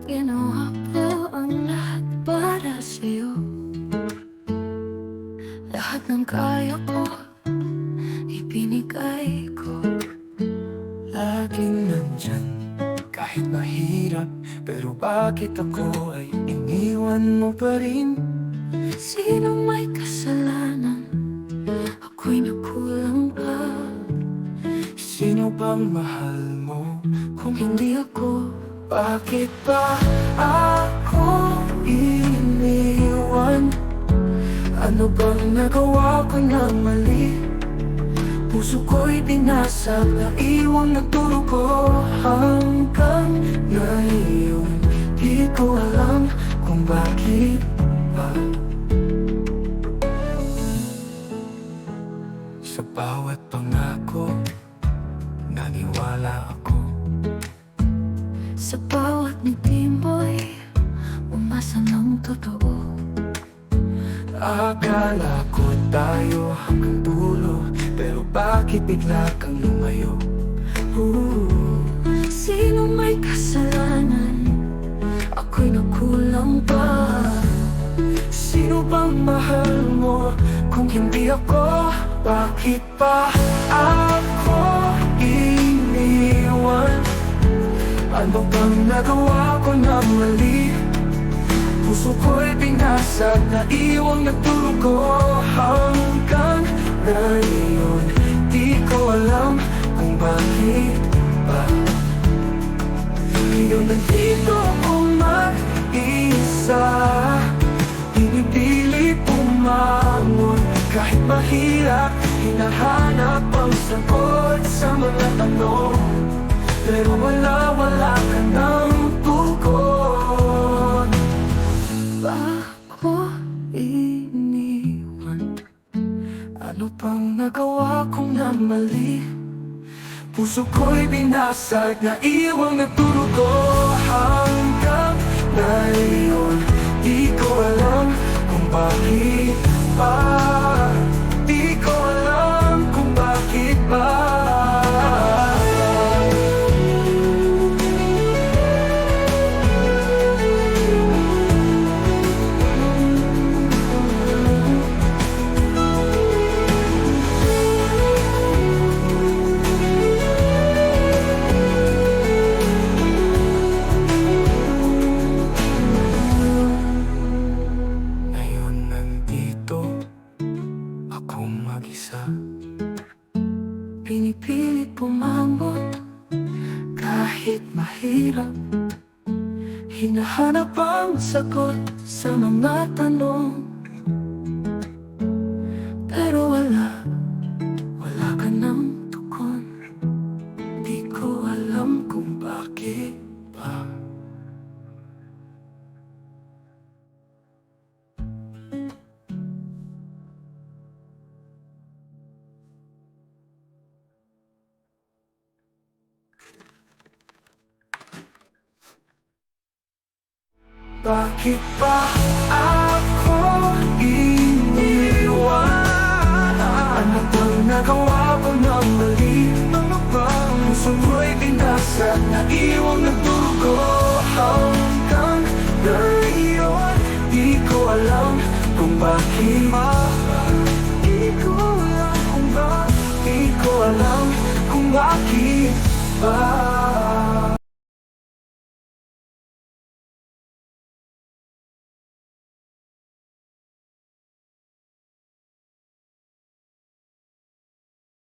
Ginawa ko ang lahat para sa'yo. Lahat ng kaya ko, ibinigay ko. Laging nandyan, kahit mahirap. Pero bakit ako ay iniwan mo pa rin? Sinong may kasalanan? Ako'y nakulang pa. Sino bang mahal mo kung hindi ako? Bakit ba ako iniwan? Ano bang nagawa ko na mali? Puso ko'y binasag, naiwang nagdurugo. Hanggang ngayon, di ko alam kung bakit ba. Sa bawat pangako, naniwala ako. Sa bawat ngiti mo'y umasa ng totoo. Akala ko tayo hanggang dulo, pero bakit bigla kang lumayo? Sino may kasalanan? Ako'y nakulang pa. Sino bang mahal mo kung hindi ako? Bakit pa ako iniwan? Ano bang nagawa ko na mali? Puso ko'y binasag, naiwang nagdurugo. Hanggang ngayon, di ko alam kung bakit ba. Ngayon nandito ako mag-isa, pinipilit bumangon. Kahit mahirap, hinahanap ang sagot sa mga tanong. Pero wala ka ng tugon. Ako iniwan. Ano pang nagawa kong na mali? Puso ko'y binasag, naiwang nagdurugo. Hanggang ngayon, di ko alam kung bakit ba. Di ko alam kung bakit ba. Ngayon nandito ako mag-isa, Pinipilit bumangon kahit mahirap. hinahanap ang sagot sa mga tanong. Pero wala ka ng tugon. Di ko alam kung bakit ba. Bakit ba ako iniwan? Ano bang nagawa ko na mali? Ano bang puso ko'y binasag, naiwang nagdurugo. Hanggang ngayon, di ko alam kung bakit ba. Di ko alam kung bakit, di ko alam kung bakit ba.